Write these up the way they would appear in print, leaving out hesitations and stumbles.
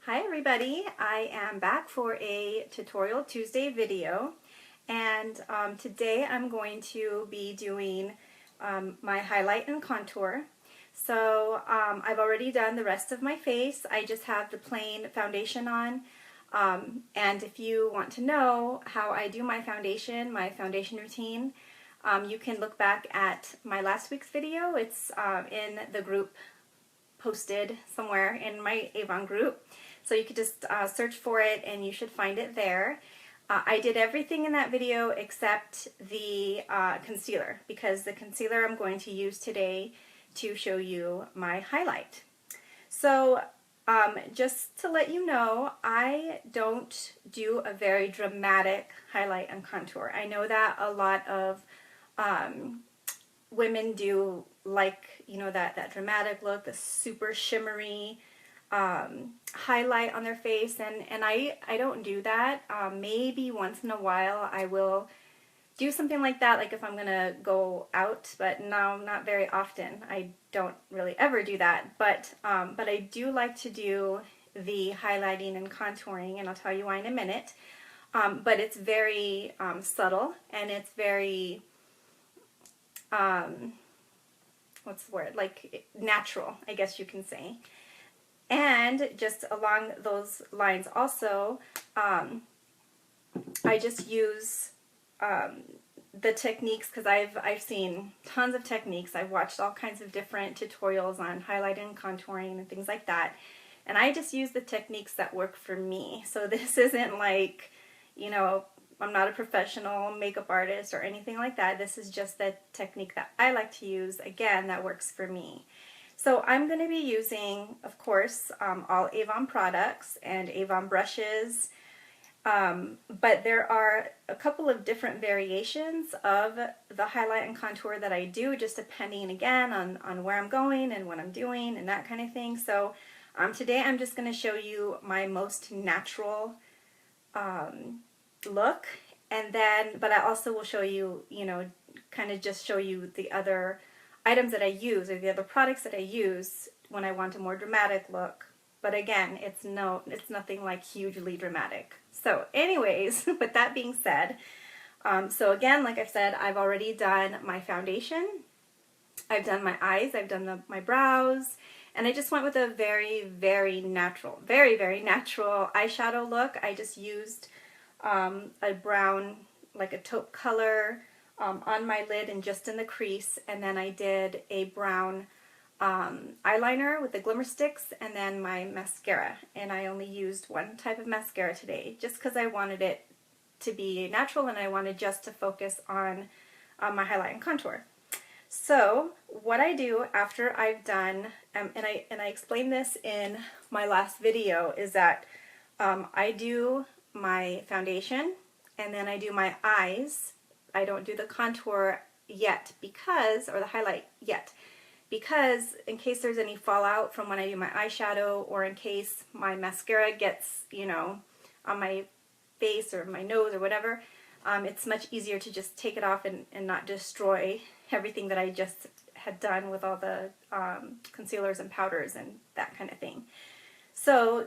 Hi everybody, I am back for a Tutorial Tuesday video, and today I'm going to be doing my highlight and contour. So I've already done the rest of my face. I just have the plain foundation on, and if you want to know how I do my foundation routine, you can look back at my last week's video. It's in the group posted somewhere in my Avon group. So you could just search for it and you should find it there. I did everything in that video except the concealer, because the concealer I'm going to use today to show you my highlight. So just to let you know, I don't do a very dramatic highlight and contour. I know that a lot of women do, like, you know, that dramatic look, the super shimmery highlight on their face, and I don't do that. Maybe once in a while I will do something like that, like if I'm gonna go out, but no, not very often. I don't really ever do that, but I do like to do the highlighting and contouring, and I'll tell you why in a minute. But it's very subtle, and it's very what's the word, like natural, I guess you can say. And just along those lines also, I just use the techniques, because I've seen tons of techniques. I've watched all kinds of different tutorials on highlighting and contouring and things like that, and I just use the techniques that work for me. So this isn't like, you know, I'm not a professional makeup artist or anything like that. This is just the technique that I like to use, again, that works for me. So I'm going to be using, of course, all Avon products and Avon brushes, but there are a couple of different variations of the highlight and contour that I do, just depending, again, on where I'm going and what I'm doing and that kind of thing. So today I'm just going to show you my most natural look, and then, but I also will show you, you know, kind of just show you the other items that I use, or the other products that I use when I want a more dramatic look. But again, it's nothing like hugely dramatic. So anyways, with that being said, so again, like I said, I've already done my foundation, I've done my eyes, I've done my brows, and I just went with a very, very natural eyeshadow look. I just used a brown, like a taupe color, on my lid and just in the crease, and then I did a brown eyeliner with the glimmer sticks, and then my mascara, and I only used one type of mascara today just because I wanted it to be natural and I wanted just to focus on my highlight and contour. So what I do after I've done, and I explained this in my last video, is that I do my foundation and then I do my eyes. I don't do the contour yet because, or the highlight yet, because in case there's any fallout from when I do my eyeshadow, or in case my mascara gets, you know, on my face or my nose or whatever, it's much easier to just take it off and not destroy everything that I just had done with all the concealers and powders and that kind of thing. So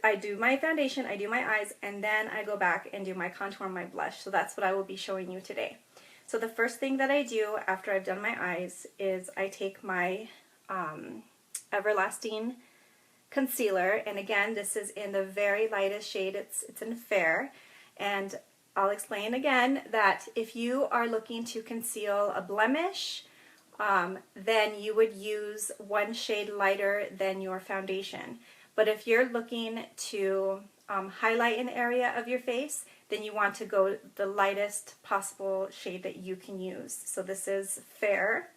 I do my foundation, I do my eyes, and then I go back and do my contour and my blush. So that's what I will be showing you today. So the first thing that I do after I've done my eyes is I take my Everlasting concealer, and again, this is in the very lightest shade. It's in Fair, and I'll explain again that if you are looking to conceal a blemish, then you would use one shade lighter than your foundation. But if you're looking to highlight an area of your face, then you want to go the lightest possible shade that you can use. So this is Fair,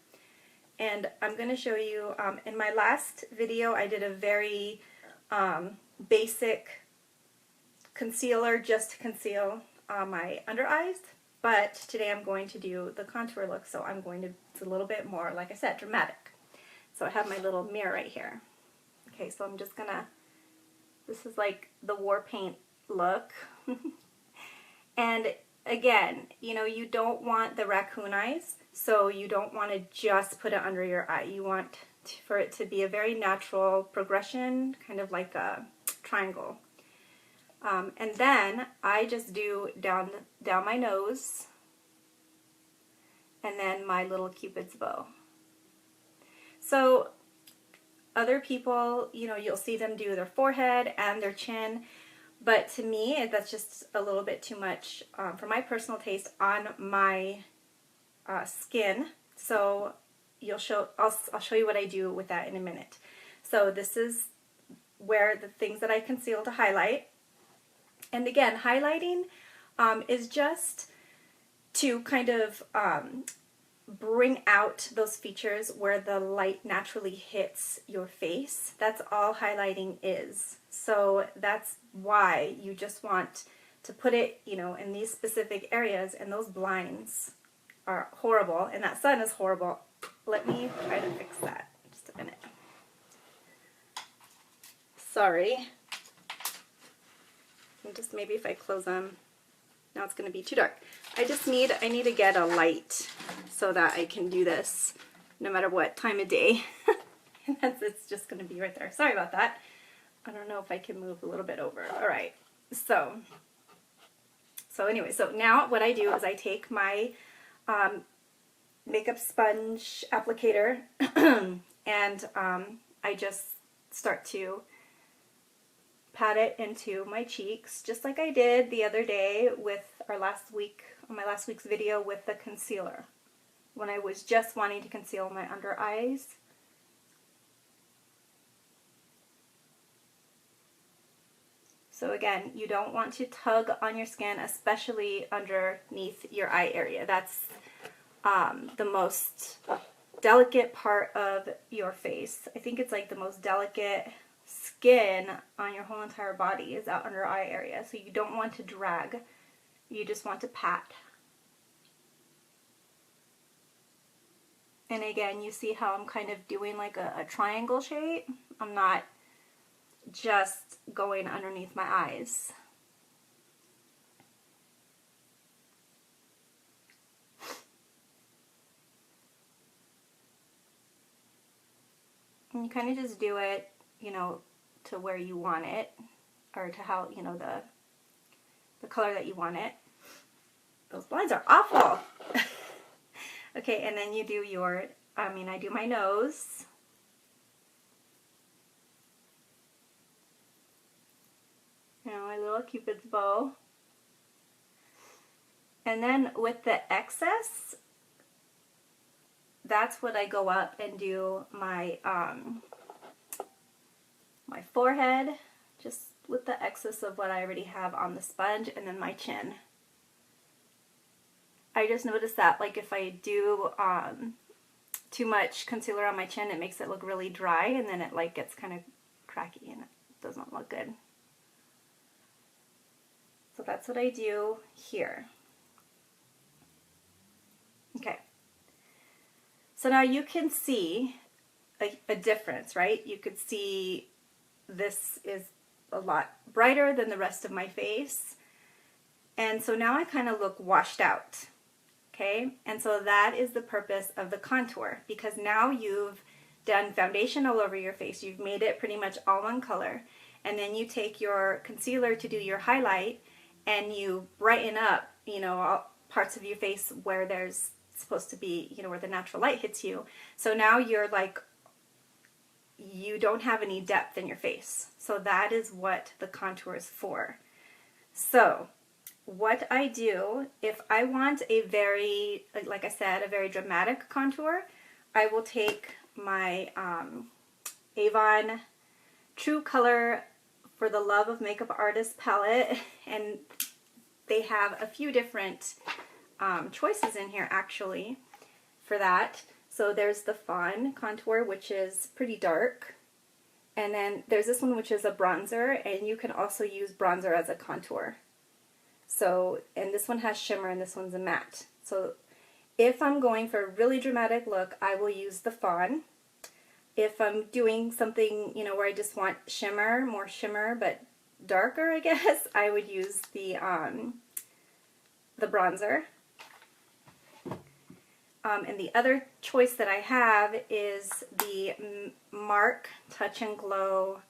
and I'm going to show you, in my last video I did a very basic concealer just to conceal my under eyes, but today I'm going to do the contour look, so I'm going to, it's a little bit more, like I said, dramatic. So I have my little mirror right here. Okay, so I'm just gonna, this is like the war paint look. And again, you know, you don't want the raccoon eyes, so you don't want to just put it under your eye. You want for it to be a very natural progression, kind of like a triangle. And then I just do down my nose, and then my little Cupid's bow. So other people, you know, you'll see them do their forehead and their chin, but to me, that's just a little bit too much for my personal taste on my skin. So I'll show you what I do with that in a minute. So this is where the things that I conceal to highlight. And again, highlighting is just to kind of bring out those features where the light naturally hits your face. That's all highlighting is. So that's why you just want to put it, you know, in these specific areas, and those blinds are horrible, and that sun is horrible. Let me try to fix that. Just a minute. Sorry. And just maybe if I close them, now it's going to be too dark. I need to get a light so that I can do this no matter what time of day. And it's just going to be right there. Sorry about that. I don't know if I can move a little bit over. All right. So anyway, so now what I do is I take my makeup sponge applicator and I just start to pat it into my cheeks, just like I did the other day with my last week's video with the concealer, when I was just wanting to conceal my under eyes. So again, you don't want to tug on your skin, especially underneath your eye area. That's the most delicate part of your face. I think it's like the most delicate skin on your whole entire body is that under eye area. So you don't want to drag. You just want to pat. And again, you see how I'm kind of doing like a triangle shape. I'm not just going underneath my eyes. And you kind of just do it, you know, to where you want it, or to how, you know, the color that you want it. Those blinds are awful. Okay, and then you do I do my nose. You know, my little Cupid's bow. And then with the excess, that's what I go up and do my my forehead, just with the excess of what I already have on the sponge, and then my chin. I just noticed that, like, if I do too much concealer on my chin, it makes it look really dry, and then it like gets kind of cracky and it doesn't look good. So that's what I do here. Okay. So now you can see a difference, right? You could see this is a lot brighter than the rest of my face. And so now I kind of look washed out. Okay? And so that is the purpose of the contour, because now you've done foundation all over your face. You've made it pretty much all one color. And then you take your concealer to do your highlight and you brighten up, you know, all parts of your face where there's supposed to be, you know, where the natural light hits you. So now you're like, you don't have any depth in your face. So that is what the contour is for. So what I do, if I want a very, like I said, a very dramatic contour, I will take my Avon True Color for the Love of Makeup Artist palette, and they have a few different choices in here actually for that. So there's the Fawn contour, which is pretty dark, and then there's this one which is a bronzer, and you can also use bronzer as a contour. So, and this one has shimmer and this one's a matte. So if I'm going for a really dramatic look, I will use the Fawn. If I'm doing something, you know, where I just want shimmer, more shimmer, but darker, I guess, I would use the bronzer. And the other choice that I have is the MARC Touch and Glow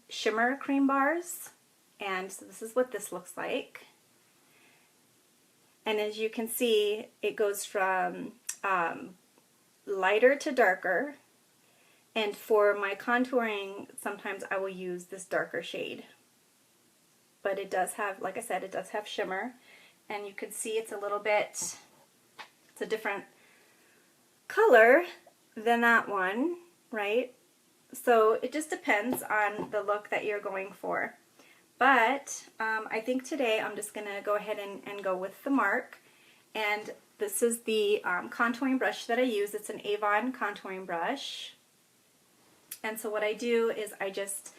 Shimmer Cream Bars. And so this is what this looks like. And as you can see, it goes from lighter to darker. And for my contouring, sometimes I will use this darker shade. But it does have, like I said, it does have shimmer. And you can see it's a little bit, it's a different color than that one, right? So it just depends on the look that you're going for. But I think today I'm just going to go ahead and go with the mark. And this is the contouring brush that I use. It's an Avon contouring brush. And so what I do is I just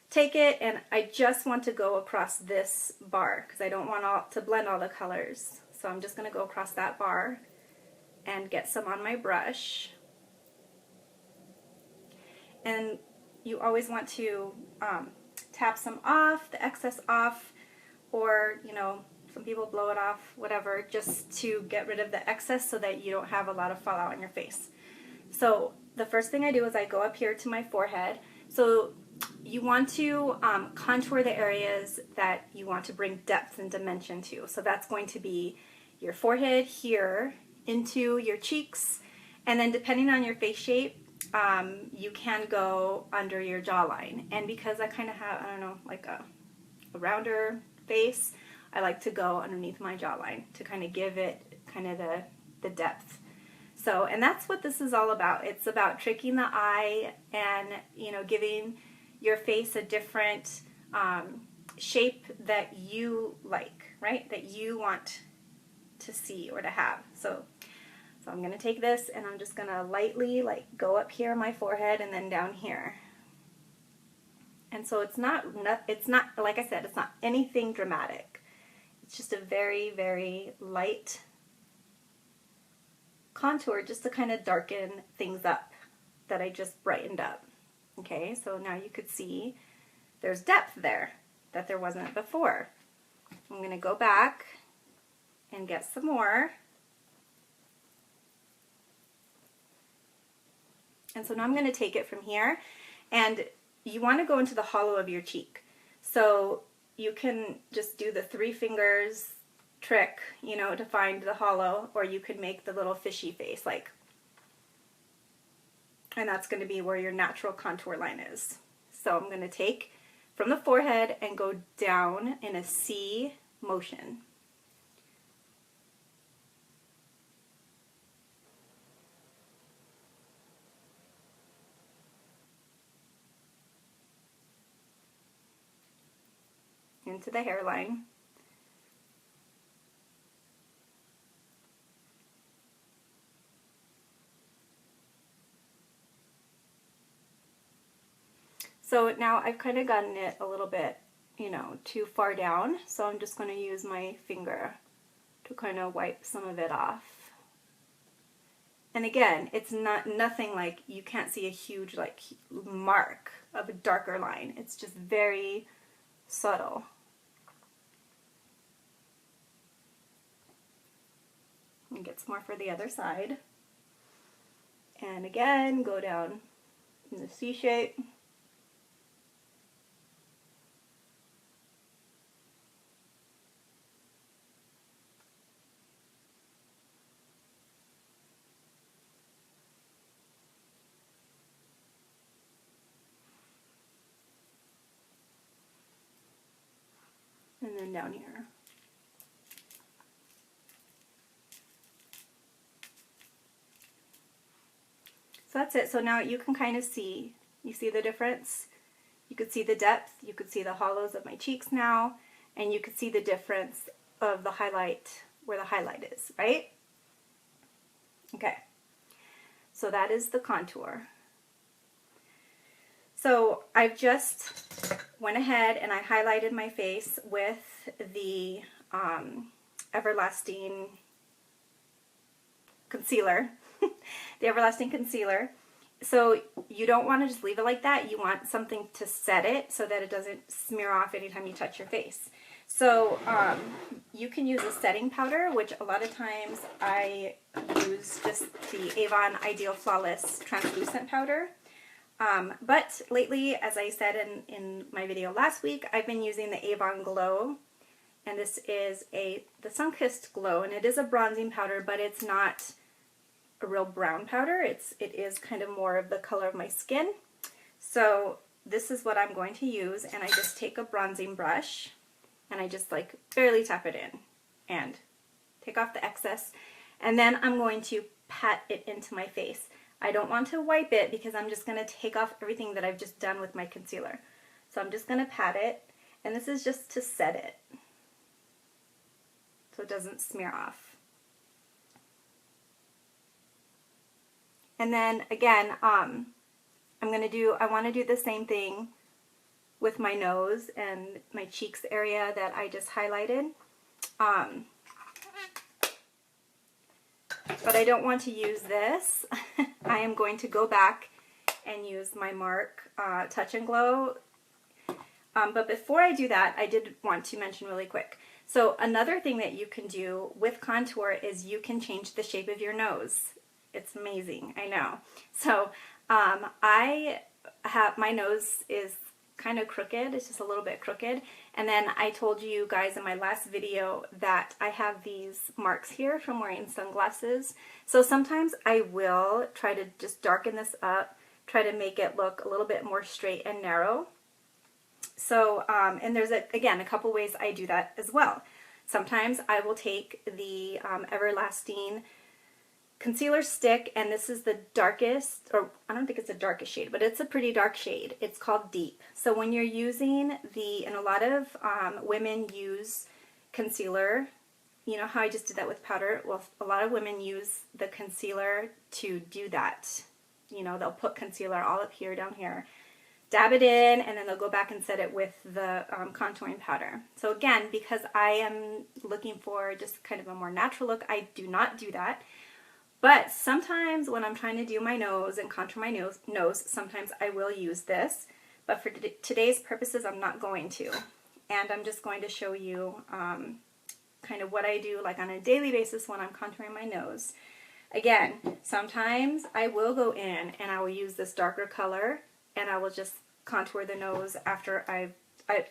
take it and I just want to go across this bar because I don't want to blend all the colors. So I'm just going to go across that bar and get some on my brush. And you always want to tap some off, the excess off, or, you know, some people blow it off, whatever, just to get rid of the excess so that you don't have a lot of fallout on your face. So the first thing I do is I go up here to my forehead. So you want to contour the areas that you want to bring depth and dimension to. So that's going to be your forehead here into your cheeks, and then depending on your face shape, you can go under your jawline. And because I kind of have, I don't know, like a rounder face, I like to go underneath my jawline to kind of give it kind of the depth. So, and that's what this is all about. It's about tricking the eye and, you know, giving your face a different shape that you like, right? That you want to see or to have. So I'm going to take this and I'm just going to lightly like go up here on my forehead and then down here. And so it's not, like I said, it's not anything dramatic. It's just a very, very light contour just to kind of darken things up that I just brightened up. Okay, so now you could see there's depth there that there wasn't before. I'm going to go back and get some more. And so now I'm going to take it from here, and you want to go into the hollow of your cheek. So you can just do the 3 fingers trick, you know, to find the hollow, or you could make the little fishy face, like, and that's going to be where your natural contour line is. So I'm going to take from the forehead and go down in a C motion. Into the hairline. So now I've kind of gotten it a little bit, you know, too far down, so I'm just going to use my finger to kind of wipe some of it off. And again, it's nothing like, you can't see a huge like mark of a darker line. It's just very subtle. And get some more for the other side. And again, go down in the C shape. And then down here. So that's it. So now you can kind of see, you see the difference? You could see the depth, you could see the hollows of my cheeks now, and you could see the difference of the highlight, where the highlight is, right? Okay, so that is the contour. So I've just went ahead and I highlighted my face with the Everlasting concealer. The Everlasting concealer. So you don't want to just leave it like that. You want something to set it so that it doesn't smear off anytime you touch your face. So you can use a setting powder, which a lot of times I use just the Avon Ideal Flawless Translucent Powder. But lately, as I said in my video last week, I've been using the Avon Glow, and this is the Sunkissed Glow, and it is a bronzing powder, but it's not a real brown powder. It is kind of more of the color of my skin. So this is what I'm going to use, and I just take a bronzing brush, and I just like barely tap it in, and take off the excess, and then I'm going to pat it into my face. I don't want to wipe it because I'm just going to take off everything that I've just done with my concealer. So I'm just going to pat it, and this is just to set it so it doesn't smear off. And then again, I want to do the same thing with my nose and my cheeks area that I just highlighted. But I don't want to use this. I am going to go back and use my MARC Touch and Glow. But before I do that, I did want to mention really quick. So another thing that you can do with contour is you can change the shape of your nose. It's amazing, I know. So my nose is kind of crooked. It's just a little bit crooked. And then I told you guys in my last video that I have these marks here from wearing sunglasses. So sometimes I will try to just darken this up, try to make it look a little bit more straight and narrow. So, and there's again a couple ways I do that as well. Sometimes I will take the Everlasting concealer stick, and this is the darkest, or I don't think it's the darkest shade, but it's a pretty dark shade. It's called Deep. So when you're using and a lot of women use concealer, you know how I just did that with powder? Well, a lot of women use the concealer to do that. You know, they'll put concealer all up here, down here, dab it in, and then they'll go back and set it with the contouring powder. So again, because I am looking for just kind of a more natural look, I do not do that. But sometimes when I'm trying to do my nose and contour my nose, sometimes I will use this. But for today's purposes, I'm not going to. And I'm just going to show you kind of what I do like on a daily basis when I'm contouring my nose. Again, sometimes I will go in and I will use this darker color, and I will just contour the nose after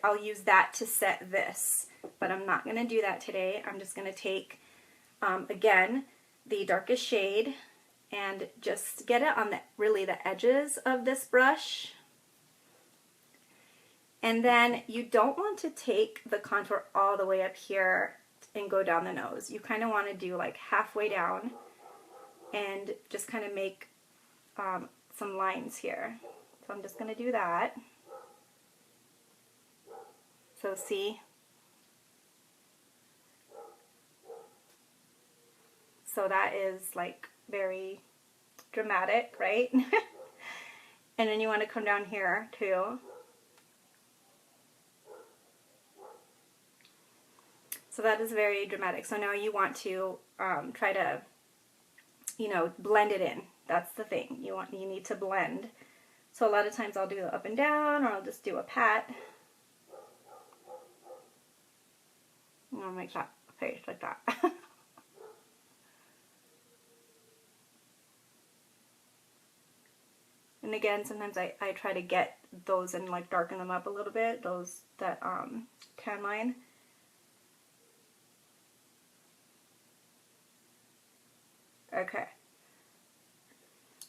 I'll use that to set this. But I'm not going to do that today. I'm just going to take, again, the darkest shade and just get it on really the edges of this brush. And then you don't want to take the contour all the way up here and go down the nose. You kind of want to do like halfway down and just kind of make some lines here. So I'm just going to do that. So see? So that is like very dramatic, right? And then you want to come down here too. So that is very dramatic. So now you want to try to, you know, blend it in. That's the thing. You need to blend. So a lot of times I'll do the up and down, or I'll just do a pat. I'll make that face like that. And again, sometimes I try to get those and like darken them up a little bit, that tan line. Okay.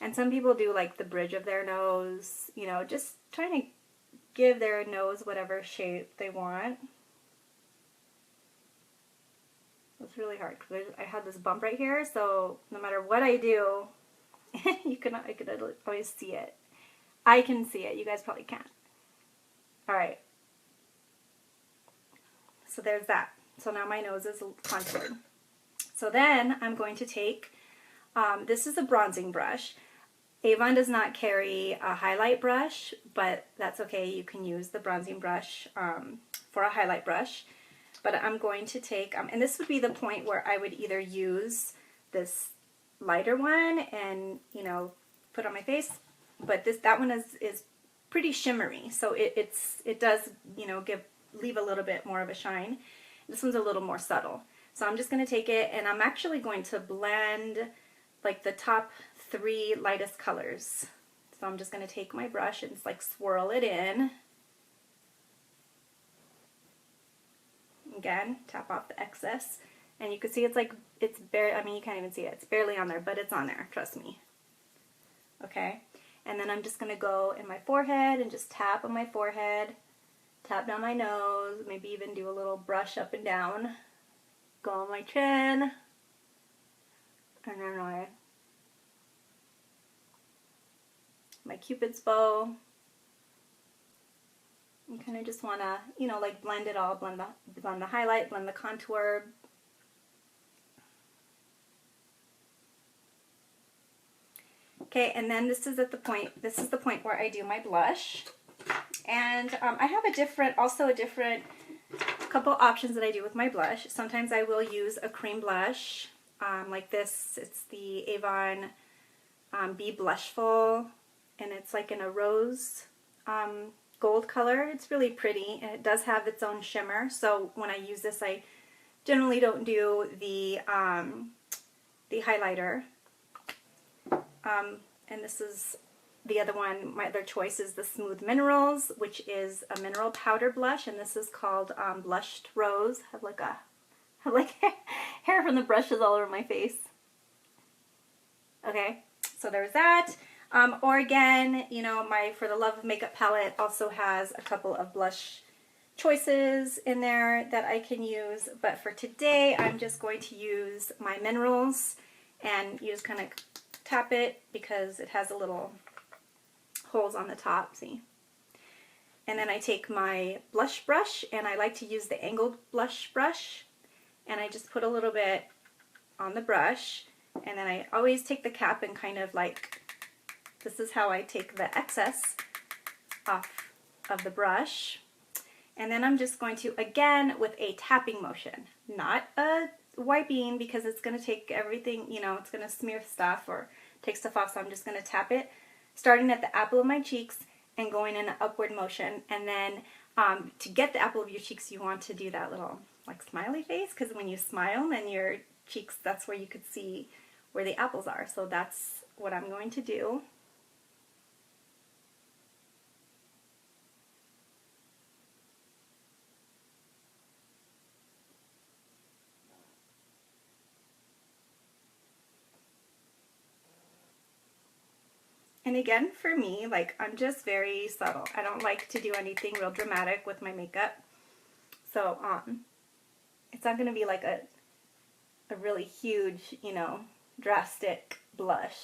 And some people do like the bridge of their nose, you know, just trying to give their nose whatever shape they want. It's really hard because I have this bump right here, so no matter what I do, I can always see it. I can see it. You guys probably can't. All right. So there's that. So now my nose is contoured. So then I'm going to take, this is a bronzing brush. Avon does not carry a highlight brush, but that's okay. You can use the bronzing brush for a highlight brush. But I'm going to take, and this would be the point where I would either use this lighter one and, you know, put on my face, but that one is pretty shimmery, so it does, you know, leave a little bit more of a shine. This one's a little more subtle, so I'm just going to take it and I'm actually going to blend like the top 3 lightest colors. So So I'm just going to take my brush and just like swirl it in. Again, tap off the excess. And you can see it's like, it's barely, I mean, you can't even see it. It's barely on there, but it's on there. Trust me. Okay. And then I'm just going to go in my forehead and just tap on my forehead. Tap down my nose. Maybe even do a little brush up and down. Go on my chin. And then my Cupid's bow. You kind of just want to, you know, like blend it all, blend the highlight, blend the contour. Okay, and then this is the point where I do my blush. And I have a different couple options that I do with my blush. Sometimes I will use a cream blush, like this. It's the Avon Be Blushful, and it's like in a rose gold color. It's really pretty, and it does have its own shimmer. So when I use this, I generally don't do the highlighter. And this is the other one. My other choice is the Smooth Minerals, which is a mineral powder blush, and this is called Blushed Rose. I have like hair from the brushes all over my face. Okay, so there's that. Or again, you know, my For the Love of Makeup palette also has a couple of blush choices in there that I can use. But for today, I'm just going to use my minerals, and you just kind of tap it because it has a little holes on the top, see? And then I take my blush brush, and I like to use the angled blush brush, and I just put a little bit on the brush, and then I always take the cap and kind of like, this is how I take the excess off of the brush. And then I'm just going to, again, with a tapping motion, not a wiping, because it's going to take everything, you know, it's going to smear stuff or take stuff off, so I'm just going to tap it, starting at the apple of my cheeks and going in an upward motion. And then to get the apple of your cheeks, you want to do that little like smiley face, because when you smile, then your cheeks, that's where you could see where the apples are. So that's what I'm going to do. And again, for me, like, I'm just very subtle. I don't like to do anything real dramatic with my makeup. So, it's not going to be like a really huge, you know, drastic blush.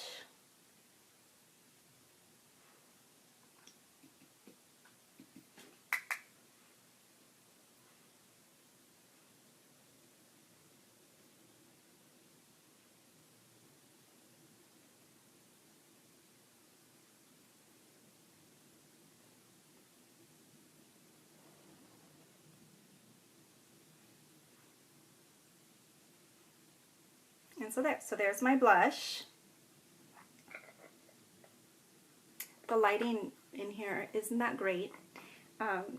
And so there's my blush. The lighting in here isn't that great.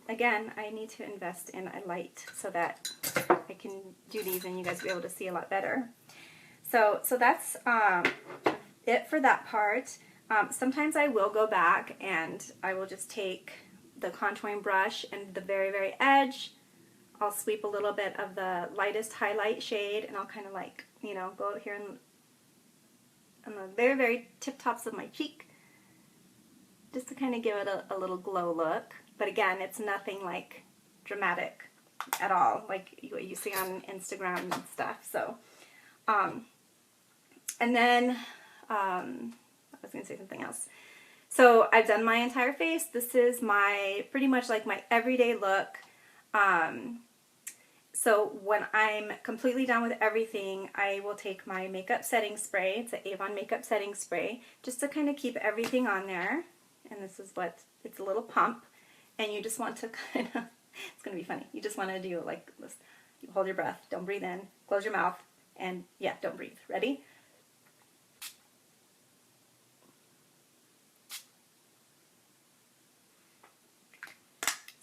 Again, I need to invest in a light so that I can do these and you guys will be able to see a lot better. So that's it for that part. Sometimes I will go back and I will just take the contouring brush and the very, very edge, I'll sweep a little bit of the lightest highlight shade, and I'll kind of like, you know, go here on the very, very tip tops of my cheek, just to kind of give it a little glow look. But again, it's nothing like dramatic at all, like what you see on Instagram and stuff. So, and then, I was going to say something else. So I've done my entire face. This is my, pretty much like my everyday look. So when I'm completely done with everything, I will take my makeup setting spray. It's an Avon makeup setting spray, just to kind of keep everything on there. And this is what, it's a little pump. And you just want to kind of, it's going to be funny. You just want to do like this. You hold your breath, don't breathe in, close your mouth, and yeah, don't breathe. Ready?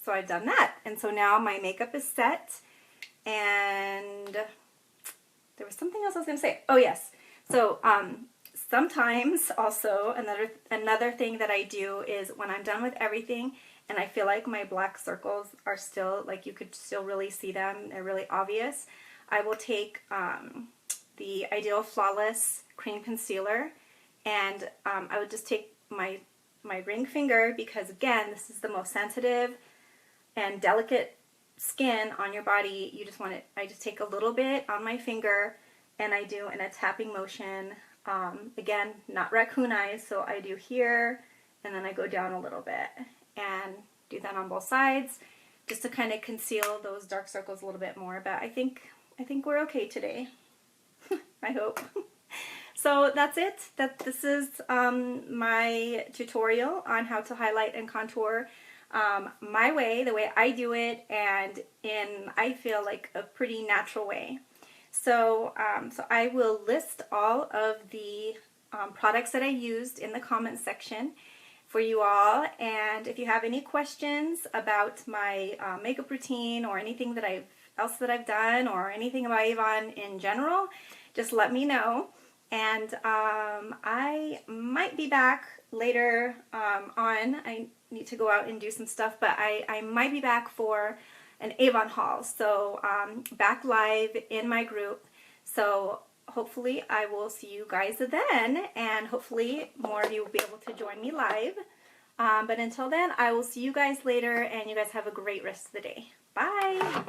So I've done that. And so now my makeup is set. And there was something else I was going to say. Oh, yes. So sometimes also another thing that I do is when I'm done with everything and I feel like my black circles are still, like you could still really see them, they're really obvious, I will take the Ideal Flawless Cream Concealer, and I would just take my ring finger, because again, this is the most sensitive and delicate skin on your body. You just want it, I just take a little bit on my finger and I do in a tapping motion. Again, not raccoon eyes, so I do here and then I go down a little bit and do that on both sides just to kind of conceal those dark circles a little bit more. But I think we're okay today. I hope. So that's it. This is my tutorial on how to highlight and contour my way, the way I do it, and in, I feel like, a pretty natural way. So, so I will list all of the products that I used in the comment section for you all, and if you have any questions about my makeup routine or anything that else that I've done, or anything about Avon in general, just let me know. And I might be back later on. I need to go out and do some stuff, but I might be back for an Avon haul, so back live in my group. So hopefully I will see you guys then, and hopefully more of you will be able to join me live. But until then, I will see you guys later, and you guys have a great rest of the day. Bye!